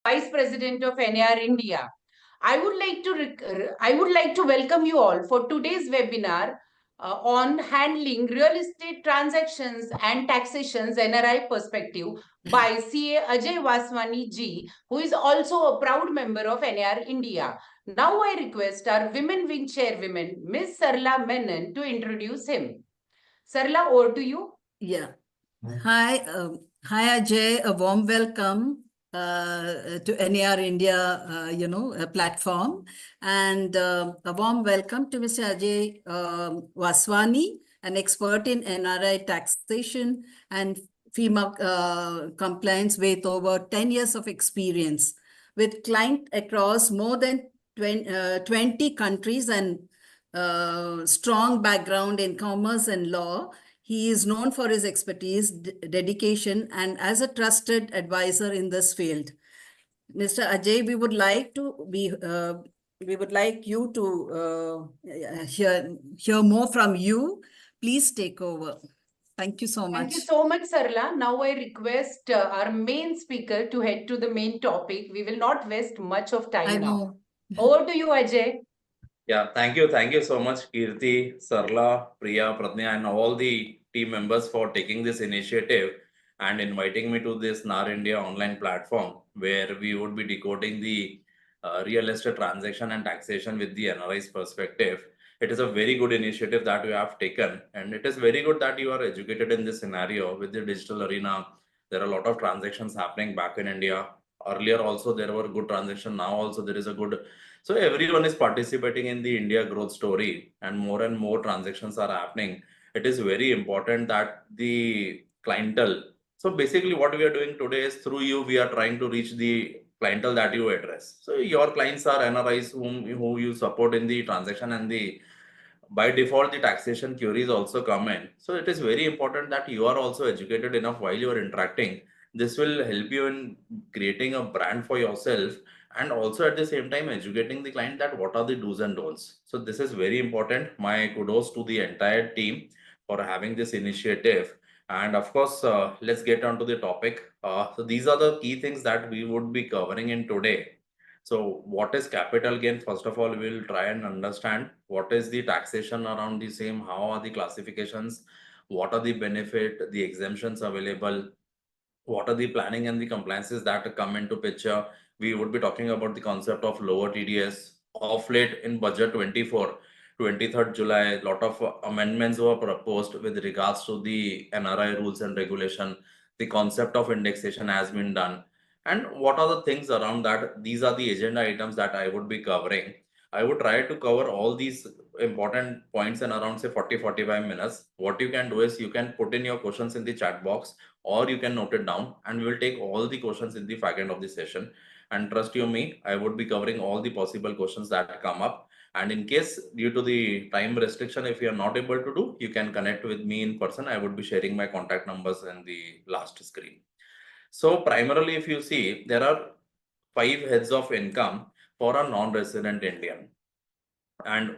Vice President of NAR-India. I would like to welcome you all for today's webinar on handling real estate transactions and taxations NRI perspective by CA Ajay Vaswani ji, who is also a proud member of NAR-India. Now I request our Women Wing Chairwoman, Ms. Sarla Menon, to introduce him. Sarla, over to you. Yeah. Hi, Ajay. A warm welcome to NAR-India, platform, and a warm welcome to Mr. Ajay Vaswani, an expert in NRI taxation and FEMA compliance with over 10 years of experience with clients across more than 20 countries and strong background in commerce and law. He is known for his expertise, dedication, and as a trusted advisor in this field. Mr. Ajay, we would like you to hear more from you. Please take over. Thank you so much. Thank you so much, Sarla. Now I request our main speaker to head to the main topic. We will not waste much of time now. Over to you, Ajay. Yeah, thank you. Thank you so much, Kirti, Sarla, Priya, Pradnya, and all the team members for taking this initiative and inviting me to this NAR-India online platform where we would be decoding the real estate transaction and taxation with the NRIs perspective. It is a very good initiative that you have taken, and it is very good that you are educated in this scenario with the digital arena. There are a lot of transactions happening back in India. Earlier also there were good transactions. Now also there is a good. So everyone is participating in the India growth story, and more transactions are happening. It is very important that the clientele. So basically what we are doing today is through you, we are trying to reach the clientele that you address. So your clients are NRIs who you support in the transaction, and by default the taxation queries also come in. So it is very important that you are also educated enough while you are interacting. This will help you in creating a brand for yourself, and also at the same time educating the client that what are the do's and don'ts. So this is very important. My kudos to the entire team for having this initiative. And of course, let's get on to the topic. So these are the key things that we would be covering in today. So what is capital gain? First of all, we'll try and understand what is the taxation around the same, how are the classifications, what are the benefit, the exemptions available, what are the planning and the compliances that come into picture. We would be talking about the concept of lower TDS. Of late in budget 24, 23rd July, a lot of amendments were proposed with regards to the NRI rules and regulation. The concept of indexation has been done. And what are the things around that? These are the agenda items that I would be covering. I would try to cover all these important points in around say 40-45 minutes. What you can do is you can put in your questions in the chat box, or you can note it down, and we will take all the questions in the back end of the session. And trust you me, I would be covering all the possible questions that come up. And in case due to the time restriction, if you are not able to do, you can connect with me in person. I would be sharing my contact numbers in the last screen. So primarily, if you see, there are 5 heads of income for a non-resident Indian, and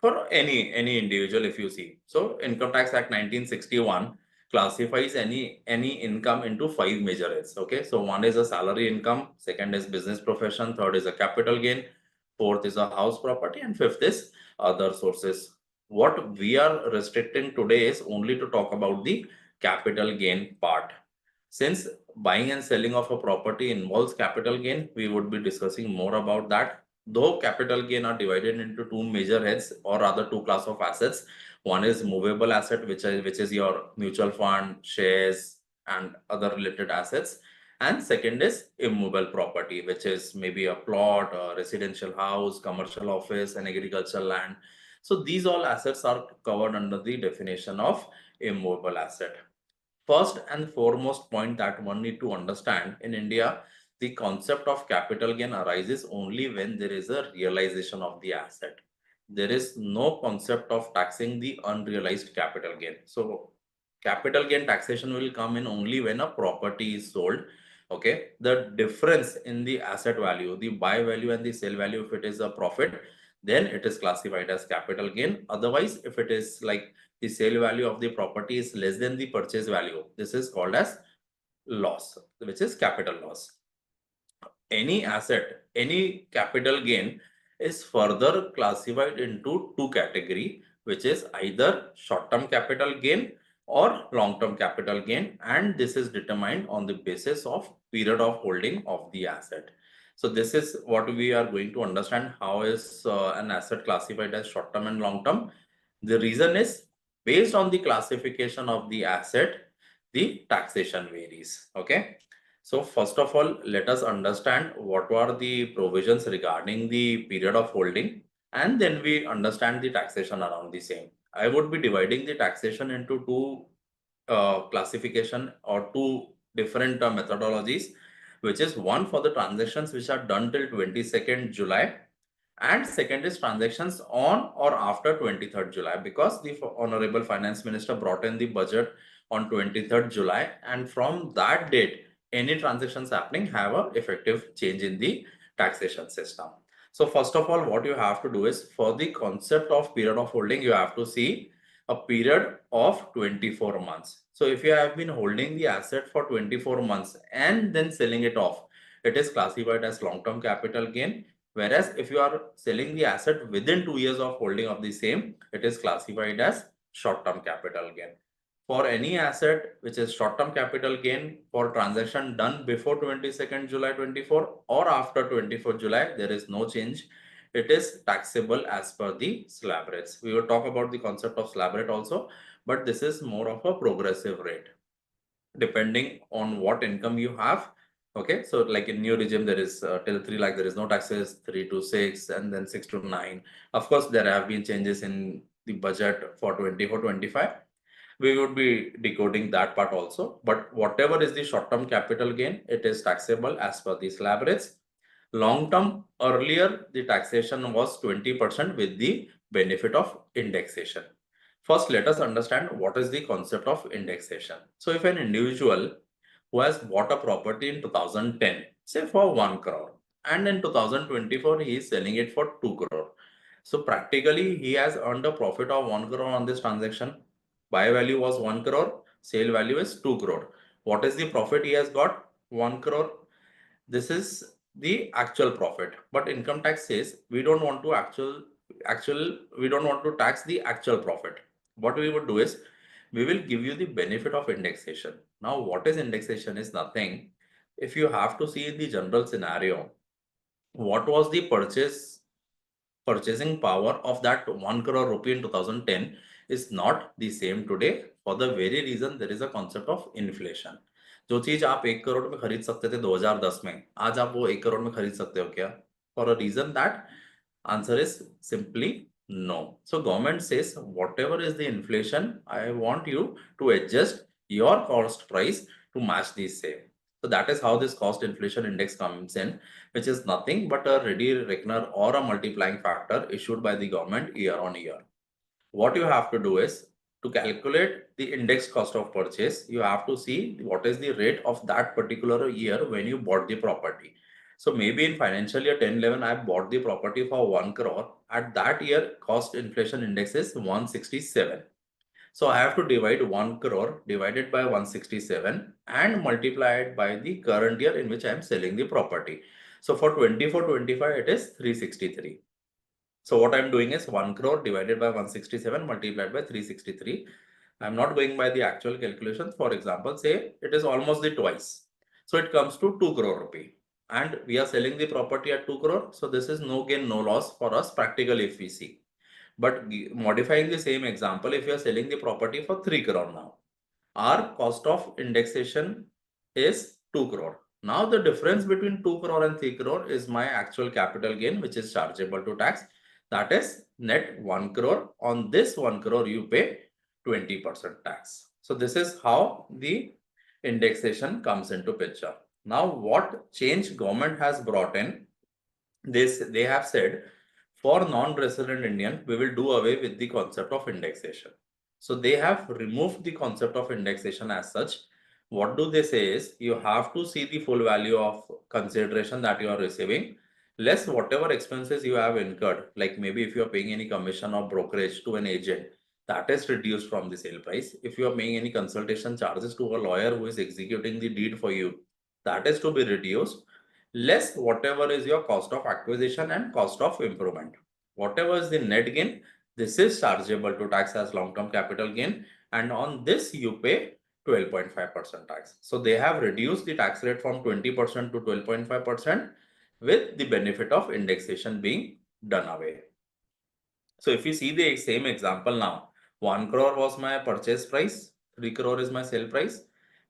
for any individual, if you see. So Income Tax Act 1961 classifies any income into 5 major heads. Okay, so one is a salary income, second is business profession, third is a capital gain, fourth is a house property, and fifth is other sources. What we are restricting today is only to talk about the capital gain part. Since buying and selling of a property involves capital gain, we would be discussing more about that. Though capital gain are divided into 2 major heads, or rather 2 class of assets. One is movable asset, which is your mutual fund, shares, and other related assets. And second is immovable property, which is maybe a plot, a residential house, commercial office, and agricultural land. So these all assets are covered under the definition of immovable asset. First and foremost point that one need to understand, in India, the concept of capital gain arises only when there is a realization of the asset. There is no concept of taxing the unrealized capital gain. So capital gain taxation will come in only when a property is sold. Okay, the difference in the asset value, the buy value and the sell value, if it is a profit, then it is classified as capital gain. Otherwise, if it is like the sale value of the property is less than the purchase value, this is called as loss, which is capital loss. any asset, any capital gain is further classified into two categories, which is either short-term capital gain or long-term capital gain, and this is determined on the basis of period of holding of the asset. So this is what we are going to understand. How is an asset classified as short-term and long-term? The reason is based on the classification of the asset, the taxation varies. Okay. So first of all, let us understand what are the provisions regarding the period of holding, and then we understand the taxation around the same. I would be dividing the taxation into two classification or two different methodologies, which is one for the transactions which are done till 22nd July, and second is transactions on or after 23rd July, because the Honorable Finance Minister brought in the budget on 23rd July, and from that date, any transactions happening have a effective change in the taxation system. So first of all, what you have to do is, for the concept of period of holding, you have to see a period of 24 months. So if you have been holding the asset for 24 months and then selling it off, it is classified as long-term capital gain. Whereas if you are selling the asset within 2 years of holding of the same, it is classified as short-term capital gain. For any asset which is short-term capital gain for transaction done before 22nd July 24 or after 24th July, there is no change. It is taxable as per the slab rates. We will talk about the concept of slab rate also, but this is more of a progressive rate depending on what income you have. Okay, so like in new regime, there is till 3 lakh, there is no taxes, 3 to 6, and then 6 to 9. Of course, there have been changes in the budget for 24-25. We would be decoding that part also. But whatever is the short-term capital gain, it is taxable as per the slab rates. Long-term, earlier, the taxation was 20% with the benefit of indexation. First, let us understand what is the concept of indexation. So if an individual who has bought a property in 2010, say for 1 crore, and in 2024, he is selling it for 2 crore. So practically, he has earned a profit of 1 crore on this transaction. Buy value was 1 crore, sale value is 2 crore. What is the profit he has got? 1 crore. This is the actual profit. But income tax says we don't want to we don't want to tax the actual profit. What we would do is we will give you the benefit of indexation. Now, what is indexation is nothing. If you have to see in the general scenario, what was the purchasing power of that 1 crore rupee in 2010 is not the same today, for the very reason there is a concept of inflation. जो चीज आप 1 करोड़ में खरीद सकते थे 2010 में, आज आप वो 1 करोड़ में खरीद सकते हो क्या? For a reason that answer is simply no. So government says whatever is the inflation, I want you to adjust your cost price to match the same. So that is how this cost inflation index comes in, which is nothing but a ready reckoner or a multiplying factor issued by the government year on year. What you have to do is, to calculate the index cost of purchase, you have to see what is the rate of that particular year when you bought the property. So maybe in financial year 10-11, I bought the property for 1 crore. At that year, cost inflation index is 167. So I have to divide 1 crore divided by 167 and multiply it by the current year in which I am selling the property. So for 24-25, it is 363. So what I'm doing is 1 crore divided by 167 multiplied by 363. I'm not going by the actual calculations. For example, say it is almost the twice. So it comes to 2 crore rupee. And we are selling the property at 2 crore. So this is no gain, no loss for us practically if we see. But modifying the same example, if you are selling the property for 3 crore now, our cost of indexation is 2 crore. Now the difference between 2 crore and 3 crore is my actual capital gain, which is chargeable to tax. That is net 1 crore. On this 1 crore, you pay 20% tax. So this is how the indexation comes into picture. Now, what change government has brought in? They have said, for non-resident Indian, we will do away with the concept of indexation. So they have removed the concept of indexation as such. What do they say is, you have to see the full value of consideration that you are receiving, less whatever expenses you have incurred, like maybe if you are paying any commission or brokerage to an agent, that is reduced from the sale price. If you are paying any consultation charges to a lawyer who is executing the deed for you, that is to be reduced. less whatever is your cost of acquisition and cost of improvement. Whatever is the net gain, this is chargeable to tax as long-term capital gain, and on this you pay 12.5% tax. So they have reduced the tax rate from 20% to 12.5% with the benefit of indexation being done away. So if you see the same example now, 1 crore was my purchase price, 3 crore is my sale price,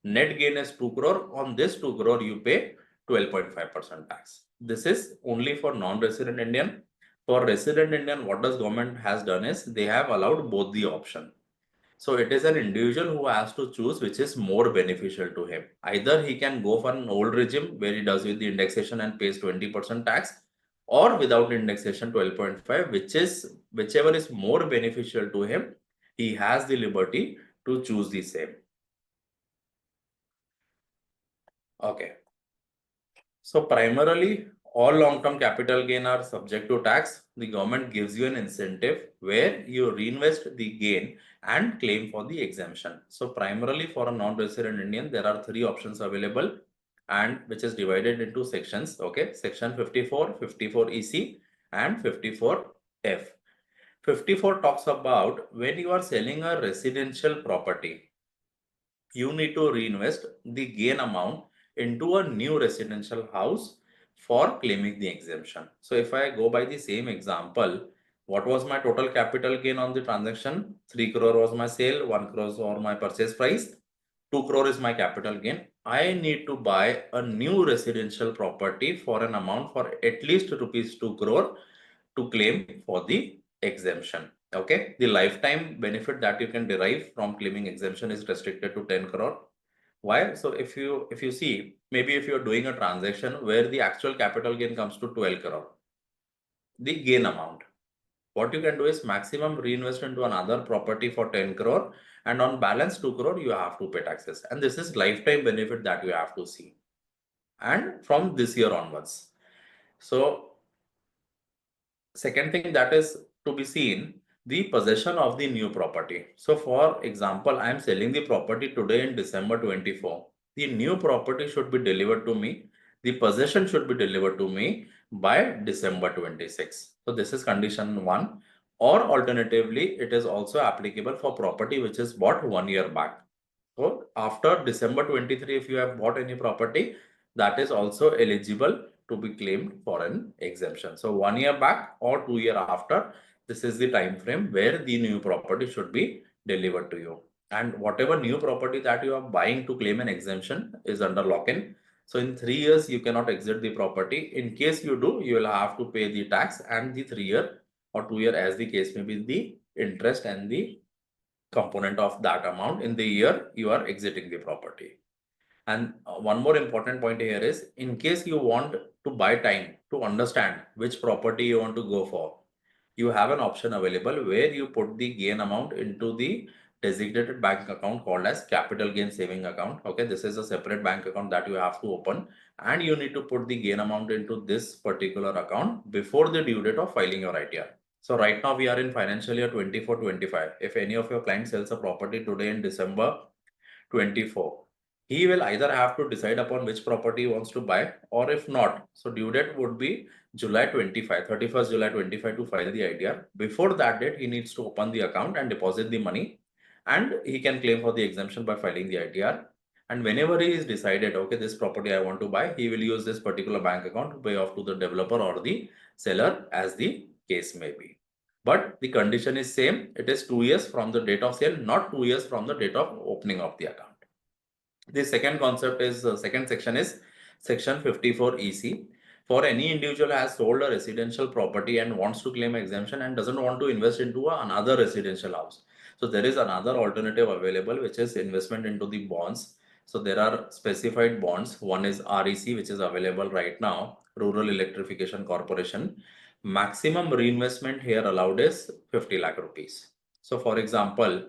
net gain is 2 crore. On this 2 crore, you pay 12.5% tax. This is only for non-resident Indian. For resident Indian, what does government has done is they have allowed both the option. So it is an individual who has to choose which is more beneficial to him. Either he can go for an old regime where he does with the indexation and pays 20% tax, or without indexation 12.5, whichever is more beneficial to him, he has the liberty to choose the same. Okay. So primarily, all long-term capital gain are subject to tax. The government gives you an incentive where you reinvest the gain and claim for the exemption. So primarily for a non-resident Indian, there are 3 options available, and which is divided into sections. Okay, section 54, 54 EC and 54 F. 54 talks about when you are selling a residential property, you need to reinvest the gain amount into a new residential house for claiming the exemption. So if I go by the same example, what was my total capital gain on the transaction? 3 crore was my sale, 1 crore was my purchase price, 2 crore is my capital gain. I need to buy a new residential property for an amount for at least rupees 2 crore to claim for the exemption. Okay, the lifetime benefit that you can derive from claiming exemption is restricted to 10 crore. Why? So if you see, maybe if you're doing a transaction where the actual capital gain comes to 12 crore, the gain amount, what you can do is maximum reinvest into another property for 10 crore, and on balance 2 crore you have to pay taxes, and this is lifetime benefit that you have to see, and from this year onwards. So second thing that is to be seen, the possession of the new property. So for example, I am selling the property today in December 24. The new property should be delivered to me. The possession should be delivered to me by December 26. So this is condition 1. Or alternatively, it is also applicable for property which is bought 1 year back. So after December 23, if you have bought any property, that is also eligible to be claimed for an exemption. So 1 year back or 2 year after, this is the time frame where the new property should be delivered to you. And whatever new property that you are buying to claim an exemption is under lock-in. So in 3 years, you cannot exit the property. In case you do, you will have to pay the tax and the 3 year or 2 year, as the case may be, the interest and the component of that amount in the year you are exiting the property. And one more important point here is, in case you want to buy time to understand which property you want to go for, you have an option available where you put the gain amount into the designated bank account called as capital gain saving account. Okay, this is a separate bank account that you have to open, and you need to put the gain amount into this particular account before the due date of filing your ITR. So right now we are in financial year 24-25. If any of your clients sells a property today in December 24, he will either have to decide upon which property he wants to buy, or if not, so due date would be July 25, 31st July 25 to file the ITR. Before that date, he needs to open the account and deposit the money, and he can claim for the exemption by filing the ITR. And whenever he is decided, okay, this property I want to buy, he will use this particular bank account to pay off to the developer or the seller, as the case may be. But the condition is same. It is 2 years from the date of sale, not 2 years from the date of opening of the account. The second concept is, second section is section 54 EC. For any individual who has sold a residential property and wants to claim exemption and doesn't want to invest into another residential house. So there is another alternative available, which is investment into the bonds. So there are specified bonds. One is REC, which is available right now, Rural Electrification Corporation. Maximum reinvestment here allowed is 50 lakh rupees. So for example,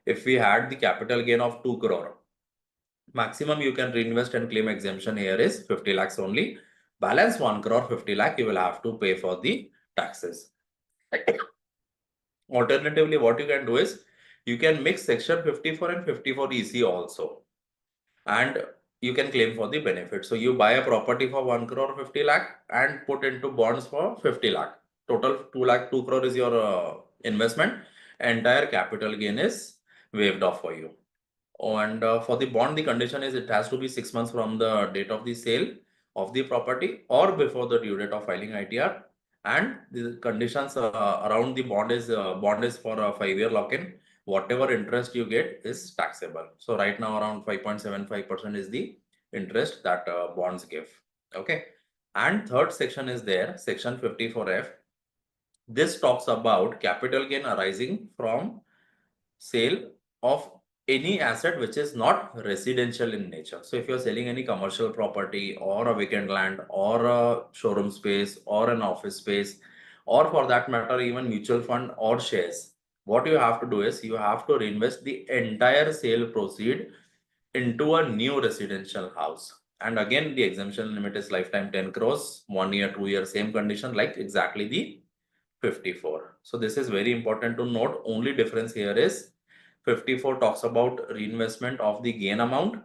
if we had the capital gain of 2 crore, maximum you can reinvest and claim exemption here is 50 lakhs only. Balance 1 crore 50 lakh, you will have to pay for the taxes. Alternatively, what you can do is, you can mix section 54 and 54 EC also. And you can claim for the benefit. So you buy a property for 1 crore 50 lakh and put into bonds for 50 lakh. Total 2 crore is your investment. Entire capital gain is waived off for you. And for the bond, the condition is it has to be 6 months from the date of the sale of the property or before the due date of filing ITR. And the conditions around the bond is for a 5-year lock-in. Whatever interest you get is taxable. So right now around 5.75% is the interest that bonds give. Okay. And third section is there, section 54F. This talks about capital gain arising from sale of any asset which is not residential in nature. So if you're selling any commercial property or a vacant land or a showroom space or an office space, or for that matter, even mutual fund or shares, what you have to do is you have to reinvest the entire sale proceed into a new residential house. And again, the exemption limit is lifetime 10 crores, 1 year, 2 year, same condition like exactly the 54. So this is very important to note. Only difference here is 54 talks about reinvestment of the gain amount.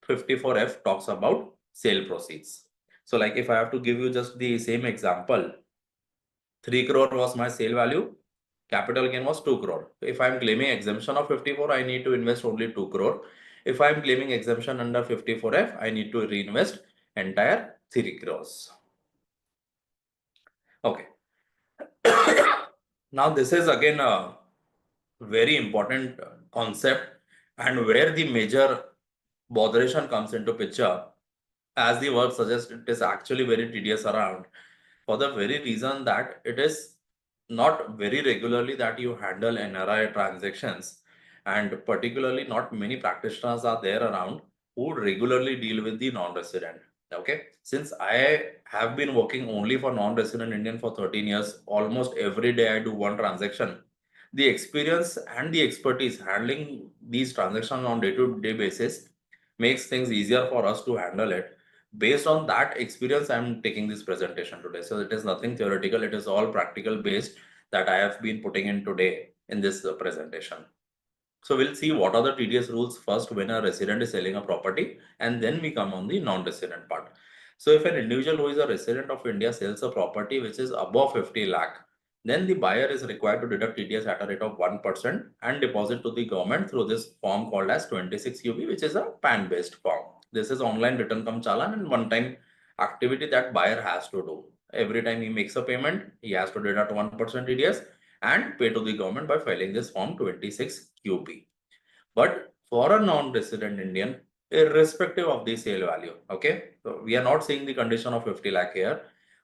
54F talks about sale proceeds. So like if I have to give you just the same example, 3 crore was my sale value. Capital gain was 2 crore. If I'm claiming exemption of 54, I need to invest only 2 crore. If I'm claiming exemption under 54F, I need to reinvest entire 3 crores. Okay. Now this is again a very important concept and where the major botheration comes into picture. As the word suggests, it is actually very tedious around for the very reason that it is not very regularly that you handle NRI transactions, and particularly not many practitioners are there around who regularly deal with the non-resident. Okay, since I have been working only for non-resident Indian for 13 years, almost every day I do one transaction. The experience and the expertise handling these transactions on day-to-day basis makes things easier for us to handle it. Based on that experience, I'm taking this presentation today. So it is nothing theoretical, it is all practical based that I have been putting in today in this presentation. So we'll see what are the TDS rules first when a resident is selling a property, and then we come on the non-resident part. So if an individual who is a resident of India sells a property which is above 50 lakh, then the buyer is required to deduct TDS at a rate of 1% and deposit to the government through this form called as 26UB, which is a PAN-based form. This is online return cum challan and one-time activity that buyer has to do. Every time he makes a payment, he has to deduct 1% TDS and pay to the government by filing this form 26QP. But for a non-resident Indian, irrespective of the sale value, okay, so we are not saying the condition of 50 lakh here.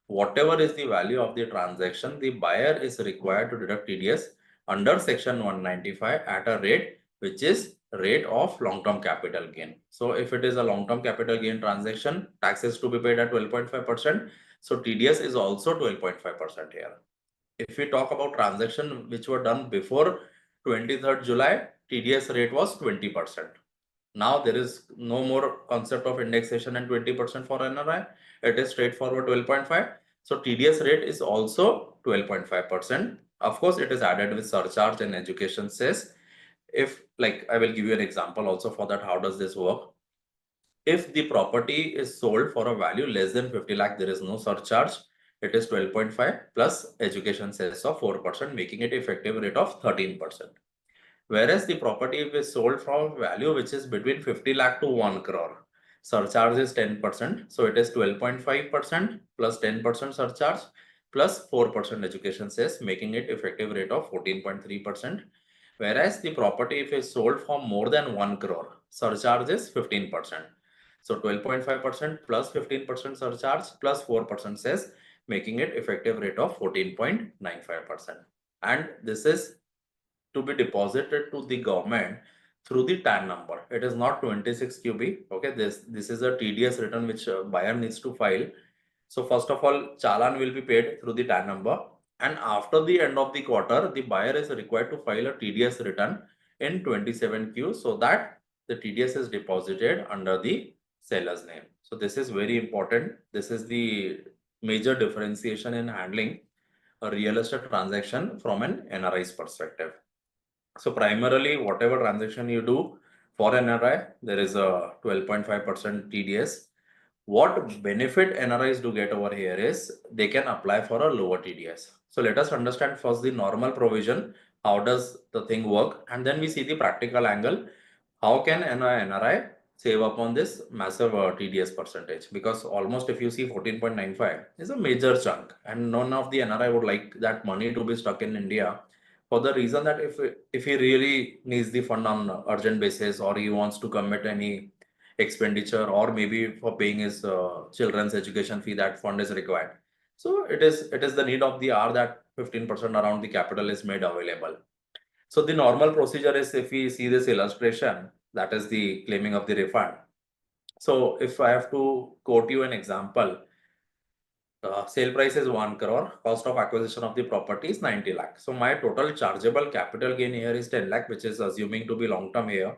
Whatever is the value of the transaction, the buyer is required to deduct TDS under section 195 at a rate which is rate of long-term capital gain. So if it is a long-term capital gain transaction, taxes to be paid at 12.5%. So TDS is also 12.5% here. If we talk about transactions which were done before 23rd July, TDS rate was 20%. Now there is no more concept of indexation and 20% for NRI. It is straightforward 12.5. So TDS rate is also 12.5%. Of course, it is added with surcharge and education cess. If like I will give you an example also for that, how does this work? If the property is sold for a value less than 50 lakh, there is no surcharge. It is 12.5 plus education cess of 4%, making it effective rate of 13%. Whereas the property is sold from value which is between 50 lakh to 1 crore, surcharge is 10%. So it is 12.5% plus 10% surcharge plus 4% education cess, making it effective rate of 14.3%. Whereas the property if is sold for more than 1 crore, surcharge is 15%. So 12.5% plus 15% surcharge plus 4% cess, making it effective rate of 14.95%. And this is to be deposited to the government through the TAN number. It is not 26QB. Okay, this is a TDS return which buyer needs to file. So first of all, challan will be paid through the TAN number, and after the end of the quarter, the buyer is required to file a TDS return in 27Q so that the TDS is deposited under the seller's name. So this is very important. This is the major differentiation in handling a real estate transaction from an NRI's perspective. So primarily, whatever transaction you do For NRI, there is a 12.5% TDS. What benefit NRIs do get over here is they can apply for a lower TDS. So let us understand first the normal provision, how does the thing work, and then we see the practical angle. How can NRI save upon this massive TDS percentage? Because almost if you see 14.95 is a major chunk, and none of the NRI would like that money to be stuck in India, for the reason that if he really needs the fund on urgent basis, or he wants to commit any expenditure, or maybe for paying his children's education fee, that fund is required. So it is the need of the hour that 15% around the capital is made available. So the normal procedure is, if we see this illustration, that is the claiming of the refund. So if I have to quote you an example, sale price is 1 crore, cost of acquisition of the property is 90 lakh. So my total chargeable capital gain here is 10 lakh, which is assuming to be long term here.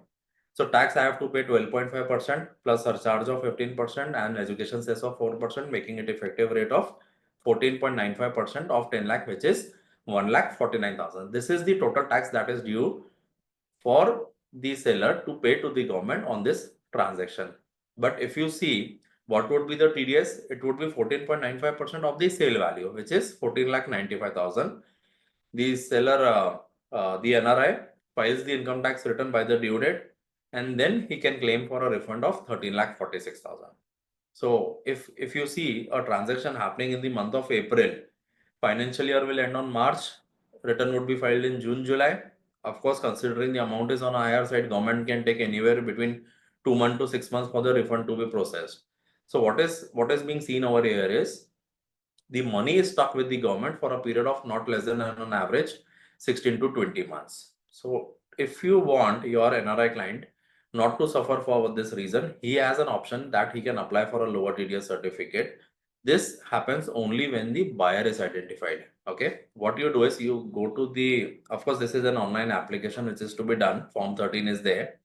So tax I have to pay 12.5% plus surcharge of 15% and education cess of 4%, making it effective rate of 14.95% of 10 lakh, which is 1,49,000. This is the total tax that is due for the seller to pay to the government on this transaction. But if you see what would be the TDS, it would be 14.95% of the sale value, which is 14,95,000. The seller, the NRI files the income tax return by the due date, and then he can claim for a refund of 13,46,000. So if you see a transaction happening in the month of April, financial year will end on March, return would be filed in June, July. Of course, considering the amount is on a higher side, government can take anywhere between 2 months to 6 months for the refund to be processed. So what is being seen over here is the money is stuck with the government for a period of not less than on average 16 to 20 months. So if you want your NRI client not to suffer for this reason, he has an option that he can apply for a lower TDS certificate. This happens only when the buyer is identified. Okay, what you do is you go to the, of course, this is an online application which is to be done. Form 13 is there.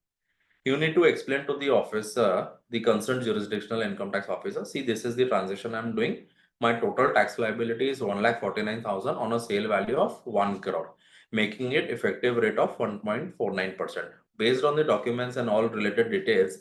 You need to explain to the officer, the concerned jurisdictional income tax officer, see, this is the transaction I'm doing. My total tax liability is 1,49,000 on a sale value of 1 crore, making it effective rate of 1.49%. Based on the documents and all related details,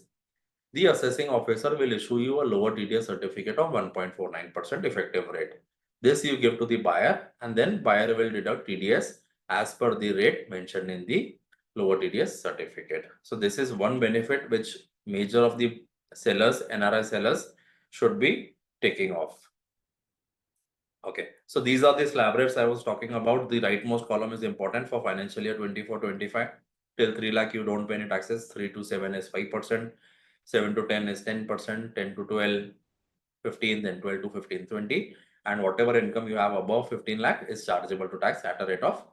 the assessing officer will issue you a lower TDS certificate of 1.49% effective rate. This you give to the buyer, and then buyer will deduct TDS as per the rate mentioned in the lower TDS certificate. So this is one benefit which major of the sellers, NRI sellers, should be taking off. Okay, so these are the slab rates I was talking about. The rightmost column is important for financial year 24-25. Till 3 lakh you don't pay any taxes. 3 to 7 is 5%. 7 to 10 is 10%. 10 to 12, 15, then 12 to 15, 20. And whatever income you have above 15 lakh is chargeable to tax at a rate of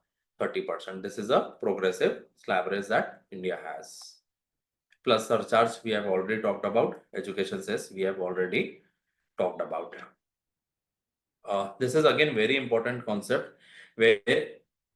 30%. This is a progressive slab rates that India has. Plus surcharge we have already talked about. Education cess we have already talked about. This is again very important concept, where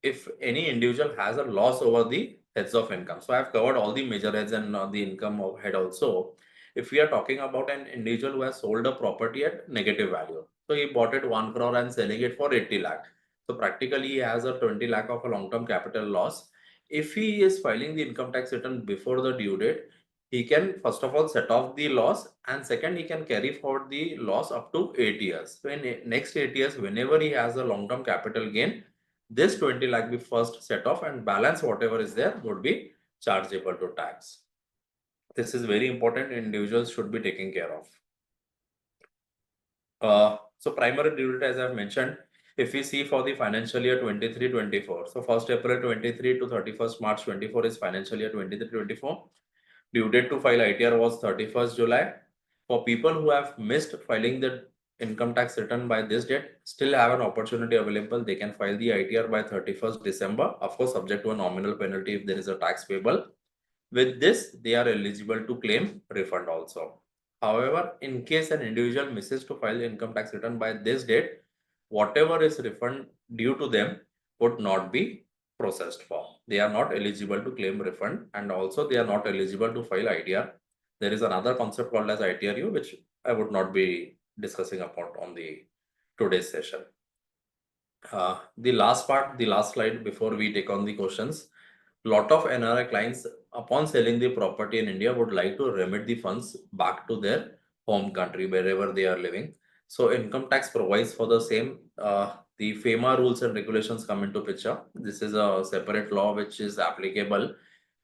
if any individual has a loss over the heads of income. So I have covered all the major heads and the income of head also. If we are talking about an individual who has sold a property at negative value, so he bought it 1 crore and selling it for 80 lakh. So practically he has a 20 lakh of a long-term capital loss. If he is filing the income tax return before the due date, he can first of all set off the loss, and second, he can carry forward the loss up to 8 years. So in next 8 years, whenever he has a long-term capital gain, this 20 lakh be first set off, and balance whatever is there would be chargeable to tax. This is very important. Individuals should be taking care of. So primary due date, as I've mentioned, if we see for the financial year 23-24, so 1st April 23 to 31st March 24 is financial year 23-24. Due date to file ITR was 31st July. For people who have missed filing the income tax return by this date, still have an opportunity available. They can file the ITR by 31st December, of course, subject to a nominal penalty if there is a tax payable. With this, they are eligible to claim refund also. However, in case an individual misses to file the income tax return by this date, whatever is refund due to them would not be processed for. They are not eligible to claim refund, and also they are not eligible to file ITR. There is another concept called as ITRU, which I would not be discussing about on the today's session. The last part, the last slide before we take on the questions. Lot of NRI clients upon selling the property in India, would like to remit the funds back to their home country, wherever they are living. So income tax provides for the same. The FEMA rules and regulations come into picture. This is a separate law which is applicable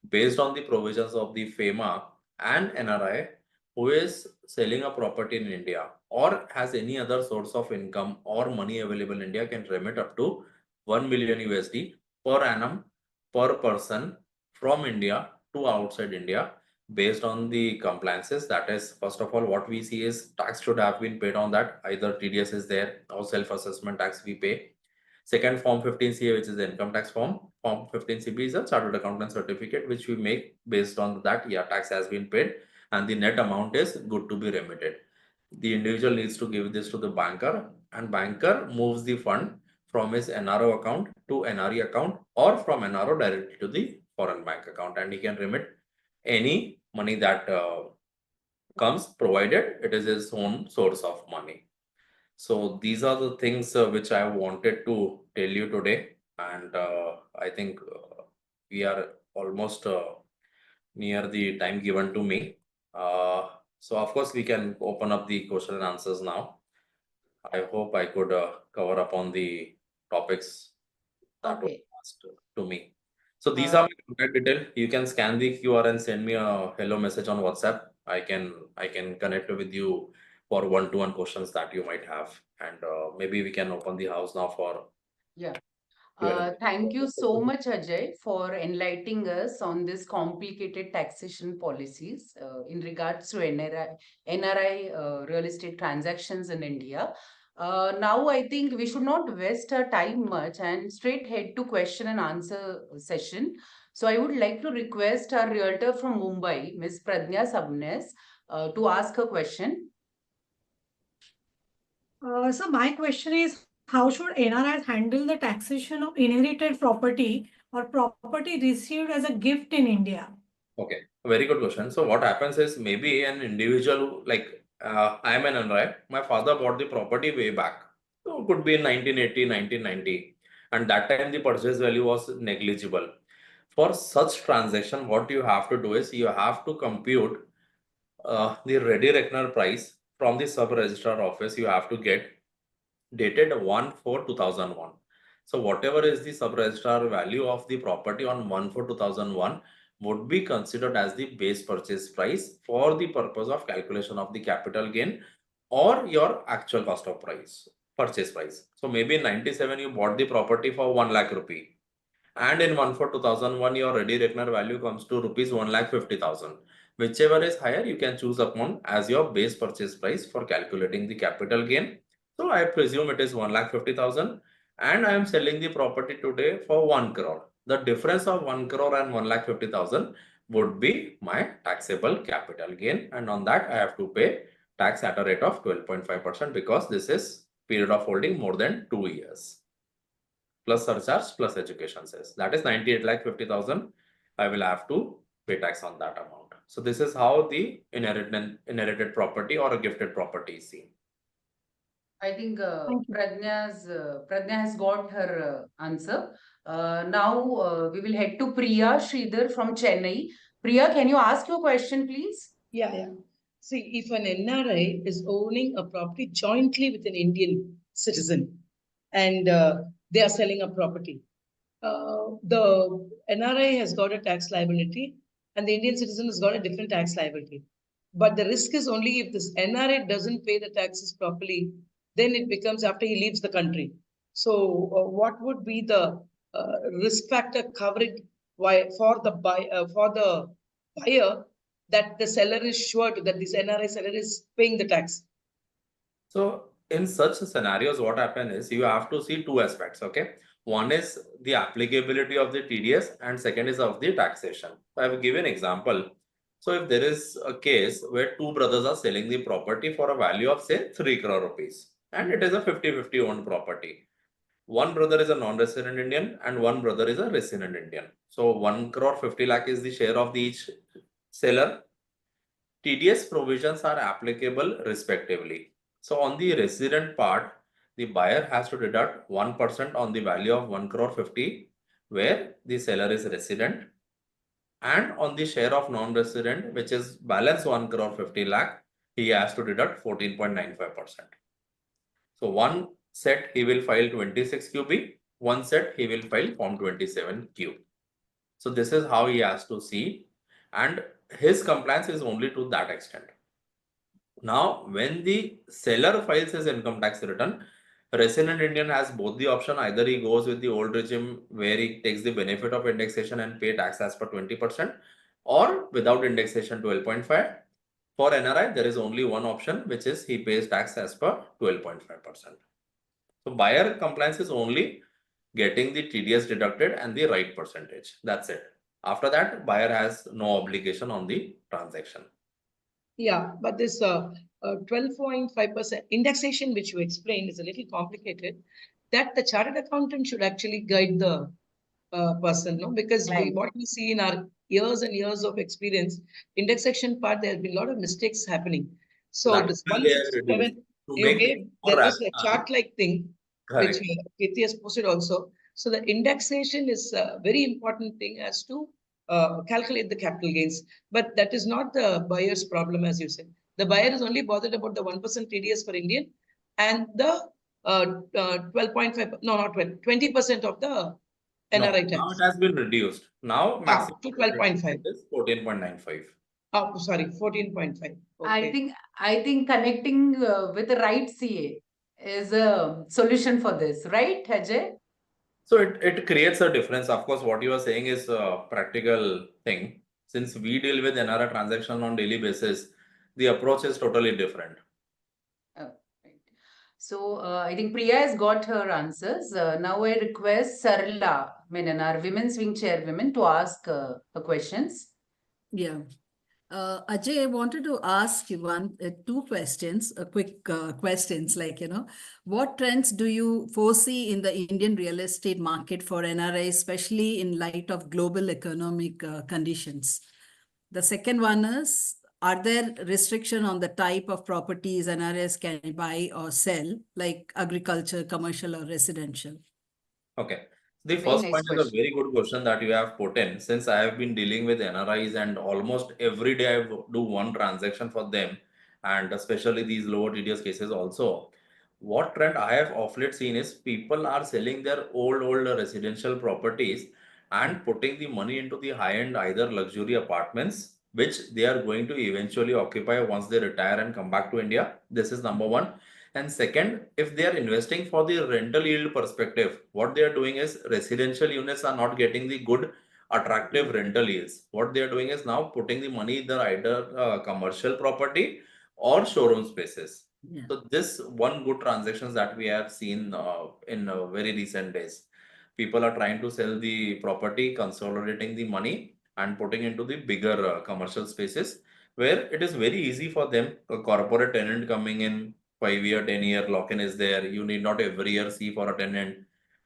based on the provisions of the FEMA and NRI who is selling a property in India or has any other source of income or money available in India can remit up to 1 million USD per annum per person from India to outside India based on the compliances. That is, first of all, what we see is tax should have been paid on that. Either TDS is there or self-assessment tax we pay. Second, Form 15CA, which is the income tax form. Form 15CB is a chartered accountant certificate, which we make based on that, yeah, tax has been paid and the net amount is good to be remitted. The individual needs to give this to the banker, and banker moves the fund from his NRO account to NRE account or from NRO directly to the foreign bank account, and he can remit any money that comes, provided it is his own source of money. So these are the things which I wanted to tell you today, and I think we are almost near the time given to me. So of course we can open up the question and answers now. I hope I could cover up on the topics that were asked to me. So these are my contact details. You can scan the QR and send me a hello message on WhatsApp. I can connect with you for one-to-one questions that you might have, and maybe we can open the house now for. Yeah. Q&A. Thank you so much, Ajay, for enlightening us on this complicated taxation policies in regards to NRI real estate transactions in India. Now, I think we should not waste our time much and straight head to question and answer session. So I would like to request our realtor from Mumbai, Ms. Pradnya Sabnis, to ask a question. So my question is, how should NRIs handle the taxation of inherited property or property received as a gift in India? Okay, very good question. So what happens is maybe an individual like I am an NRI. My father bought the property way back. So it could be in 1980, 1990, and that time the purchase value was negligible. For such transaction, what you have to do is you have to compute the ready reckoner price from the sub registrar office. You have to get dated 1/4/2001. So whatever is the sub registrar value of the property on 1/4/2001 would be considered as the base purchase price for the purpose of calculation of the capital gain or your actual cost of purchase price. So maybe in 97 you bought the property for 1 lakh rupee, and in 1/4/2001 your ready reckoner value comes to rupees 1,50,000. Whichever is higher you can choose upon as your base purchase price for calculating the capital gain. So I presume it is 1,50,000 and I am selling the property today for 1 crore. The difference of 1 crore and 1,50,000 would be my taxable capital gain, and on that I have to pay tax at a rate of 12.5% because this is period of holding more than 2 years. Plus surcharge plus education cess. That is 98,50,000. I will have to pay tax on that amount. So this is how the inherited property or a gifted property is seen. I think Thank you. Pradnya has got her answer. Now we will head to Priya Sridhar from Chennai. Priya, can you ask your question, please? Yeah. See, if an NRI is owning a property jointly with an Indian citizen and they are selling a property, the NRI has got a tax liability and the Indian citizen has got a different tax liability. But the risk is only if this NRI doesn't pay the taxes properly, then it becomes after he leaves the country. So, what would be the risk factor coverage for the buyer that the seller is sure that this NRI seller is paying the tax? So in such scenarios, what happens is you have to see two aspects. Okay, one is the applicability of the TDS and second is of the taxation. I will give you an example. So if there is a case where two brothers are selling the property for a value of say 3 crore rupees and it is a 50-50 owned property. One brother is a non-resident Indian and one brother is a resident Indian. So 1 crore 50 lakh is the share of the each seller. TDS provisions are applicable respectively. So on the resident part, the buyer has to deduct 1% on the value of 1 crore 50, where the seller is resident, And on the share of non-resident, which is balance 1 crore 50 lakh, he has to deduct 14.95%. So one set he will file 26QB, one set he will file Form 27Q. So this is how he has to see, and his compliance is only to that extent. Now, when the seller files his income tax return, resident Indian has both the option. Either he goes with the old regime where he takes the benefit of indexation and pay tax as per 20%, or without indexation 12.5. For NRI, there is only one option, which is he pays tax as per 12.5%. So buyer compliance is only getting the TDS deducted and the right percentage. That's it. After that, buyer has no obligation on the transaction. Yeah, but this 12.5% indexation, which you explained, is a little complicated. That the chartered accountant should actually guide the person, no? Because Right. what we see in our years and years of experience, indexation part, there have been a lot of mistakes happening. So That's this why they are reduced. 167, To you make gave, it more there was a rational. chart-like thing, which Correct. Kirti has posted also. So the indexation is a very important thing as to calculate the capital gains. But that is not the buyer's problem, as you said. The buyer is only bothered about the 1% TDS for Indian and the 12.5, no, not 12, 20% of the No, NRI now it tax. has been reduced. Now maximum To 12.5. is 14.95. Oh, sorry, 14.5. Okay. I think connecting with the right CA is a solution for this, right, Ajay? So it creates a difference. Of course, what you are saying is a practical thing. Since we deal with NRI transaction on daily basis, the approach is totally different. Oh, right. So I think Priya has got her answers. Now I request Sarla Menon, our Women's Wing Chairwoman, to ask her questions. Yeah. Ajay, I wanted to ask you two questions, quick questions, like, what trends do you foresee in the Indian real estate market for NRI, especially in light of global economic conditions? The second one is, are there restriction on the type of properties NRIs can buy or sell, like agriculture, commercial, or residential? Okay. The Very first nice point is a question. very good question that you have put in. Since I have been dealing with NRIs and almost every day I do one transaction for them, and especially these lower TDS cases also. What trend I have of late seen is people are selling their old residential properties and putting the money into the high-end either luxury apartments, which they are going to eventually occupy once they retire and come back to India. This is number one. And second, if they are investing for the rental yield perspective, what they are doing is residential units are not getting the good attractive rental yields. What they are doing is now putting the money either commercial property or showroom spaces. Yeah. So this one good transactions that we have seen in very recent days. People are trying to sell the property, consolidating the money and putting into the bigger commercial spaces where it is very easy for them, a corporate tenant coming in, 5 year, 10 year lock-in is there. You need not every year see for a tenant.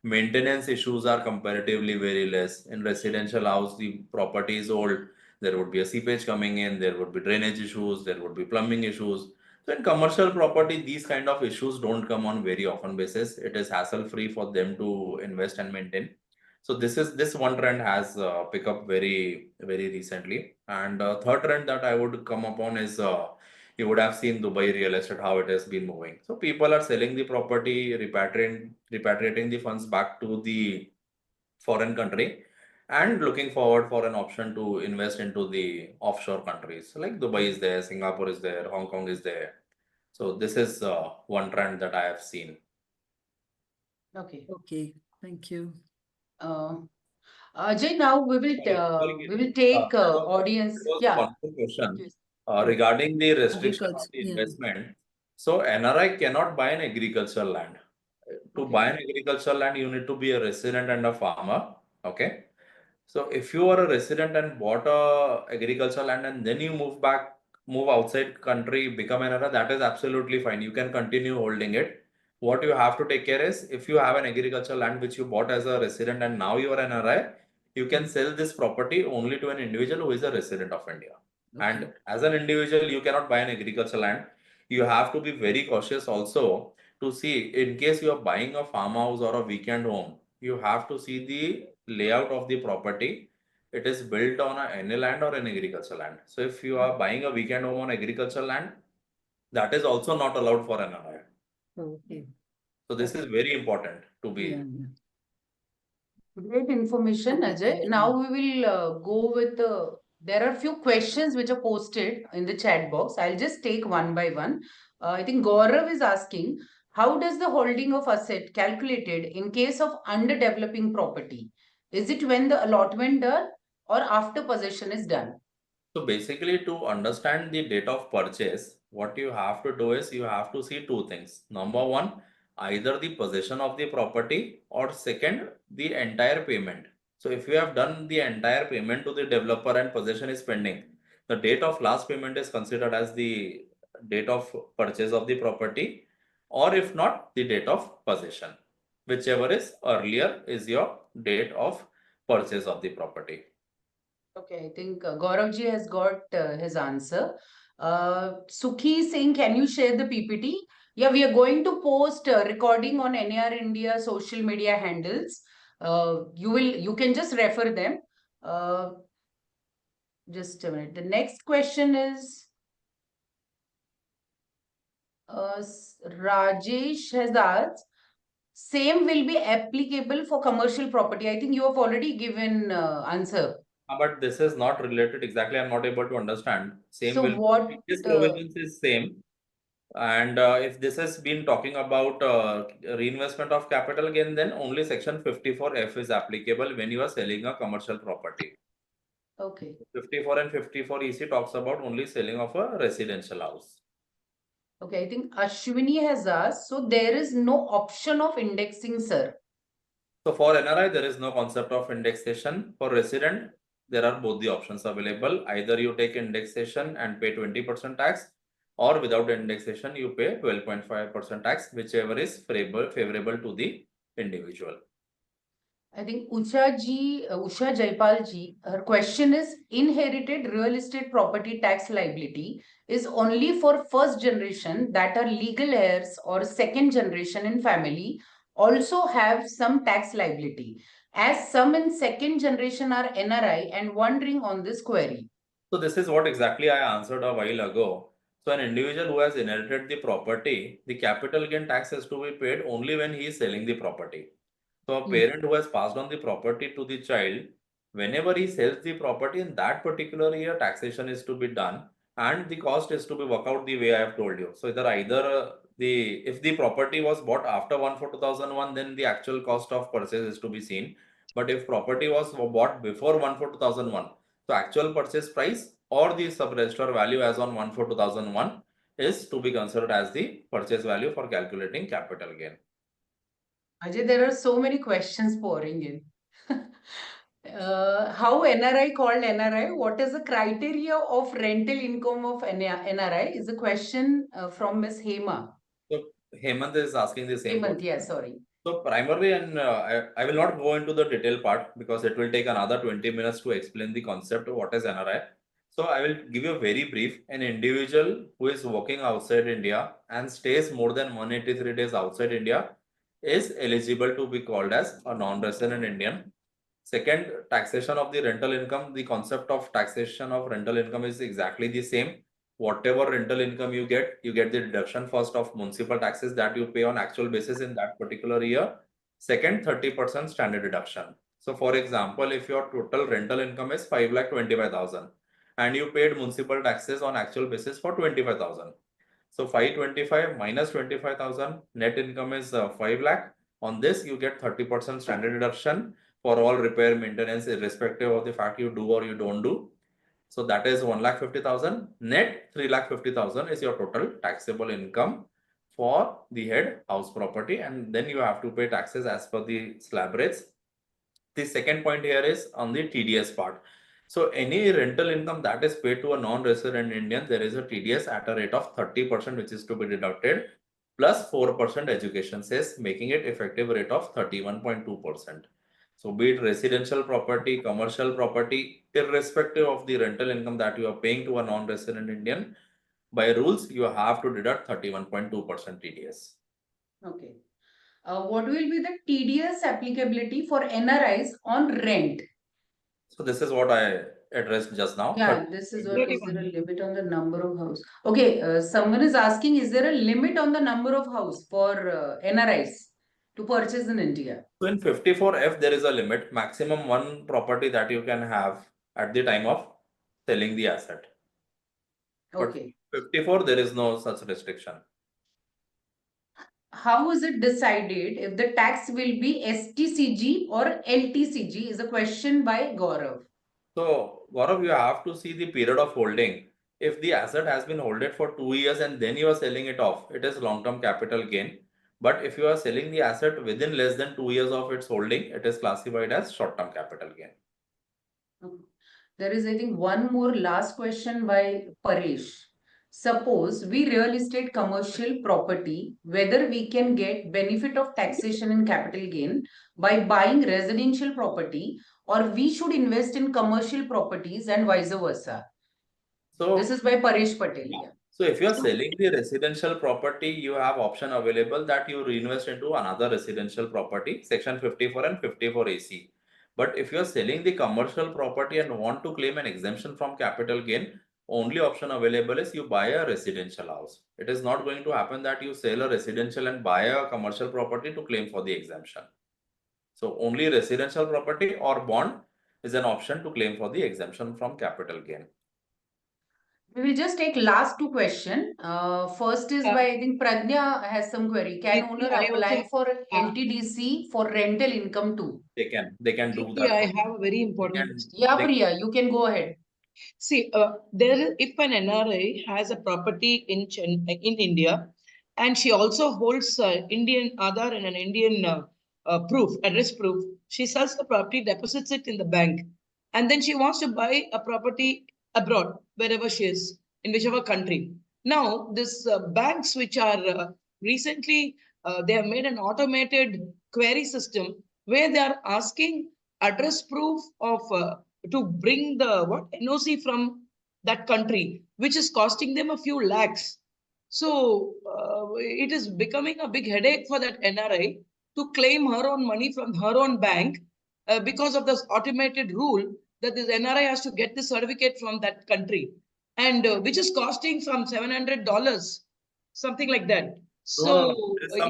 Maintenance issues are comparatively very less. In residential house, the property is old. There would be a seepage coming in. There would be drainage issues. There would be plumbing issues. So in commercial property, these kind of issues don't come on very often basis. It is hassle-free for them to invest and maintain. So this one trend has picked up very recently. And third trend that I would come upon is you would have seen Dubai real estate, how it has been moving. So people are selling the property, repatriating the funds back to the foreign country and looking forward for an option to invest into the offshore countries. Like Dubai is there, Singapore is there, Hong Kong is there. So this is one trend that I have seen. Okay. Okay, thank you. Ajay, now we will take audience. It was Yeah. one more question Yes. regarding the restriction of Agriculture, the yeah. investment. So NRI cannot buy an agricultural land. To Okay. buy an agricultural land, you need to be a resident and a farmer. Okay. So if you are a resident and bought a agricultural land and then you move outside country, become an NRI, that is absolutely fine. You can continue holding it. What you have to take care is if you have an agricultural land which you bought as a resident and now you are an NRI, you can sell this property only to an individual who is a resident of India. And Okay. as an individual, you cannot buy an agricultural land. You have to be very cautious also to see in case you are buying a farmhouse or a weekend home, you have to see the layout of the property it is built on any land or an agricultural land. So if you are buying a weekend home on agricultural land, that is also not allowed for NRI. Okay. So this is very important to be. Yeah. Great information, Ajay. Now we will go with there are few questions which are posted in the chat box. I'll just take one by one. I think Gaurav is asking, how does the holding of asset calculated in case of underdeveloping property? Is it when the allotment done or after possession is done? So basically, to understand the date of purchase, what you have to do is you have to see two things. Number one, either the possession of the property, or second, the entire payment. So if you have done the entire payment to the developer and possession is pending, the date of last payment is considered as the date of purchase of the property, or if not, the date of possession. Whichever is earlier is your date of purchase of the property. Okay, I think Gauravji has got his answer. Sukhi is saying, can you share the PPT? Yeah, we are going to post recording on NAR-India social media handles. You can just refer them. Just a minute. The next question is Rajesh has asked, same will be applicable for commercial property. I think you have already given answer. But this is not related exactly. I'm not able to understand. Same So will what? this provisions is same. And if this has been talking about reinvestment of capital gain, then only section 54F is applicable when you are selling a commercial property. Okay. 54 and 54 EC talks about only selling of a residential house. Okay, I think Ashwini has asked, so there is no option of indexing, sir. So for NRI, there is no concept of indexation. For resident, there are both the options available. Either you take indexation and pay 20% tax, or without indexation, you pay 12.5% tax, whichever is favorable to the individual. I think Usha Jaipal ji, her question is, inherited real estate property tax liability is only for first generation that are legal heirs or second generation in family also have some tax liability, as some in second generation are NRI and wondering on this query. So this is what exactly I answered a while ago. So an individual who has inherited the property, the capital gain tax is to be paid only when he is selling the property. So a parent who has passed on the property to the child, whenever he sells the property in that particular year, taxation is to be done, and the cost is to be worked out the way I have told you. So either if the property was bought after 1/4/2001, then the actual cost of purchase is to be seen. But if property was bought before 1/4/2001, so actual purchase price or the sub-register value as on 1/4/2001 is to be considered as the purchase value for calculating capital gain. Ajay, there are so many questions pouring in. How NRI called NRI? What is the criteria of rental income of NRI? Is a question from Miss Hema. So Hemant is asking the same Hemant, question. yeah, sorry. So primarily, and I will not go into the detail part because it will take another 20 minutes to explain the concept of what is NRI. So I will give you a very brief. An individual who is working outside India and stays more than 183 days outside India is eligible to be called as a non-resident Indian. Second, taxation of the rental income. The concept of taxation of rental income is exactly the same. Whatever rental income you get the deduction first of municipal taxes that you pay on actual basis in that particular year. Second, 30% standard deduction. So for example, if your total rental income is 5,25,000 and you paid municipal taxes on actual basis for 25,000. So 525 minus 25,000, net income is 5 lakh. On this, you get 30% standard deduction for all repair maintenance, irrespective of the fact you do or you don't do. So that is 1,50,000. Net 3,50,000 is your total taxable income for the head house property, and then you have to pay taxes as per the slab rates. The second point here is on the TDS part. So any rental income that is paid to a non-resident Indian, there is a TDS at a rate of 30%, which is to be deducted, plus 4% education cess, making it effective rate of 31.2%. So be it residential property, commercial property, irrespective of the rental income that you are paying to a non-resident Indian, by rules, you have to deduct 31.2% TDS. Okay. What will be the TDS applicability for NRIs on rent? So this is what I addressed just now. Yeah, this is what, is 31. there a limit on the number of house? Okay, someone is asking, is there a limit on the number of house for NRIs to purchase in India? So in 54F, there is a limit, maximum one property that you can have at the time of selling the asset. But Okay. 54, there is no such restriction. How is it decided if the tax will be STCG or LTCG is a question by Gaurav. So Gaurav, you have to see the period of holding. If the asset has been holded for 2 years and then you are selling it off, it is long-term capital gain. But if you are selling the asset within less than 2 years of its holding, it is classified as short-term capital gain. There is, I think, one more last question by Paresh. Suppose we real estate commercial property, whether we can get benefit of taxation and capital gain by buying residential property, or we should invest in commercial properties and vice versa. This So, is by Paresh Patel. Yeah. so if you are selling the residential property, you have option available that you reinvest into another residential property, section 54 and 54 AC. But if you are selling the commercial property and want to claim an exemption from capital gain, only option available is you buy a residential house. It is not going to happen that you sell a residential and buy a commercial property to claim for the exemption. So only residential property or bond is an option to claim for the exemption from capital gain. We will just take last two questions. First is by, I think Pradnya has some query. Can owner I apply also- for LTDC for rental income too? They can do Yeah, that. I have a very important question. Yeah, Priya, you can go ahead. See, if an NRI has a property in Chennai, in India, and she also holds Indian Aadhaar and an Indian address proof, she sells the property, deposits it in the bank, and then she wants to buy a property abroad, wherever she is, in whichever country. Now, this banks which are recently, they have made an automated query system where they are asking address proof of to bring the NOC from that country, which is costing them a few lakhs. So it is becoming a big headache for that NRI to claim her own money from her own bank because of this automated rule that this NRI has to get the certificate from that country, and which is costing from $700, something like that. So,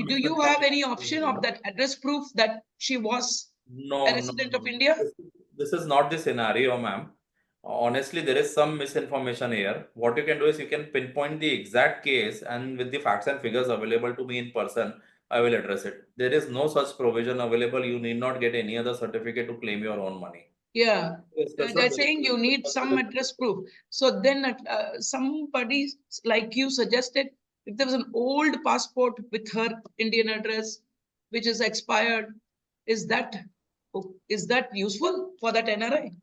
do you have any option of that address proof that she was a resident of India? This is not the scenario, ma'am. Honestly, there is some misinformation here. What you can do is you can pinpoint the exact case, and with the facts and figures available to me in person, I will address it. There is no such provision available. You need not get any other certificate to claim your own money. Yeah, they're saying you need some address proof. So then somebody like you suggested, if there was an old passport with her Indian address, which is expired, is that useful for that NRI?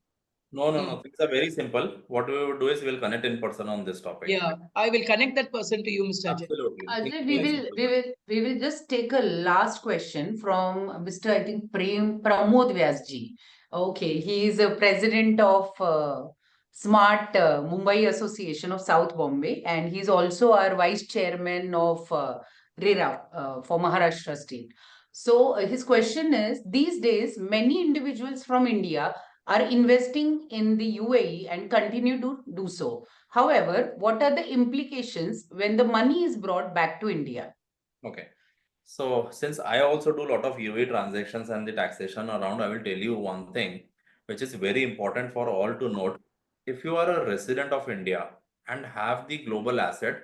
No. Things are very simple. What we will do is we'll connect in person on this topic. Yeah, I will connect that person to you, Mr. Ajay. Absolutely. Ajay, we will just take a last question from Mr. I think Pramod Vyasji. Okay, he is a president of Smart Mumbai Association of South Bombay, and he's also our vice chairman of RERA for Maharashtra state. So his question is, these days, many individuals from India are investing in the UAE and continue to do so. However, what are the implications when the money is brought back to India? Okay. So since I also do a lot of UAE transactions and the taxation around, I will tell you one thing which is very important for all to note. If you are a resident of India and have the global asset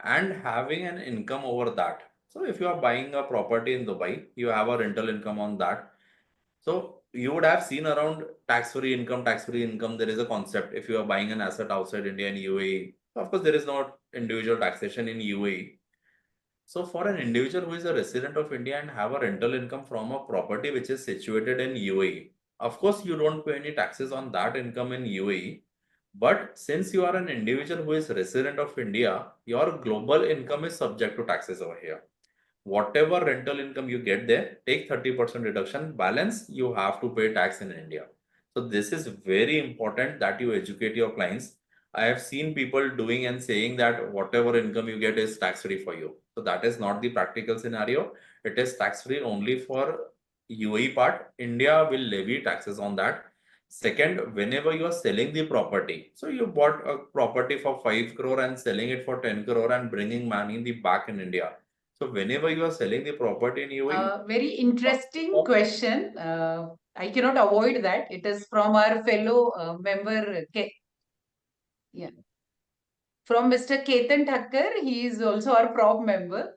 and having an income over that. So if you are buying a property in Dubai, you have a rental income on that. So you would have seen around tax-free income, tax-free income. There is a concept if you are buying an asset outside India and UAE. Of course, there is not individual taxation in UAE. So for an individual who is a resident of India and have a rental income from a property which is situated in UAE, of course, you don't pay any taxes on that income in UAE. But since you are an individual who is resident of India, your global income is subject to taxes over here. Whatever rental income you get there, take 30% deduction, balance, you have to pay tax in India. So this is very important that you educate your clients. I have seen people doing and saying that whatever income you get is tax-free for you. So that is not the practical scenario. It is tax-free only for UAE part. India will levy taxes on that. Second, whenever you are selling the property, so you bought a property for 5 crore and selling it for 10 crore and bringing money in the back in India. So whenever you are selling the property in UAE, Very interesting question. I cannot avoid that. It is from our fellow member, from Mr. Ketan Thakkar. He is also our prop member.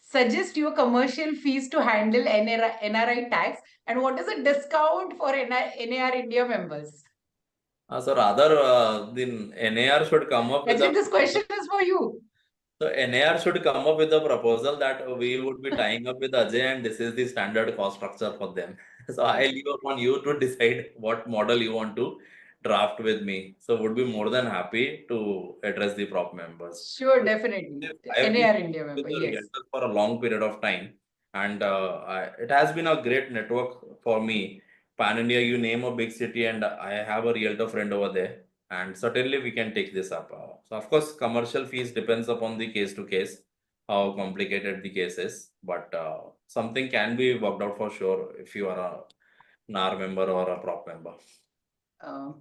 Suggest your commercial fees to handle NRI tax, and what is the discount for NAR India members? so rather the NAR should come up with Actually, this question is for you. So NAR should come up with a proposal that we would be tying up with Ajay, and this is the standard cost structure for them. So I leave upon you to decide what model you want to draft with me. So would be more than happy to address the prop members. Sure, definitely. I've NAR been India with member, the yes. realtors for a long period of time, and it has been a great network for me. Pan India, you name a big city, and I have a realtor friend over there. And certainly we can take this up. So of course, commercial fees depends upon the case to case, how complicated the case is. But something can be worked out for sure if you are a NAR member or a prop member.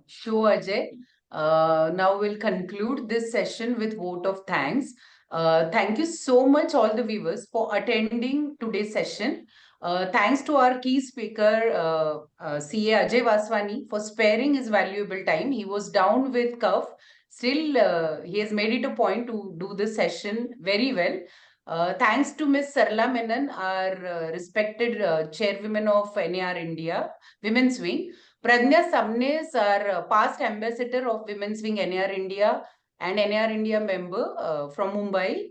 Sure, Ajay. Now we'll conclude this session with vote of thanks. Thank you so much, all the viewers, for attending today's session. Thanks to our key speaker, CA Ajay Vaswani, for sparing his valuable time. He was down with cough. Still, he has made it a point to do this session very well. Thanks to Ms. Sarla Menon, our respected chairwoman of NAR-India Women's Wing. Pradnya, Sabnis, our past ambassador of Women's Wing NAR-India and NAR-India member from Mumbai.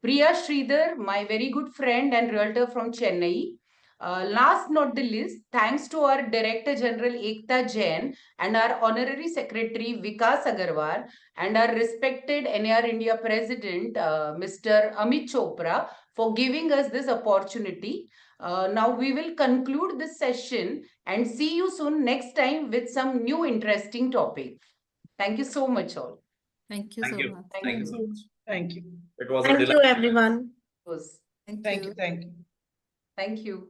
Priya, Sridhar, my very good friend and realtor from Chennai. Last not the least, thanks to our Director General Ekta, Jain, and our Honorary Secretary Vikas Agrawal, and our respected NAR-India President Mr. Amit Chopra for giving us this opportunity. Now we will conclude this session and see you soon next time with some new interesting topic. Thank you so much, all. Thank you Thank so you. much. Thank you so much. Thank you. It was a Thank delight. you, everyone. Was Thank Thank you. you. Thank you. Thank you.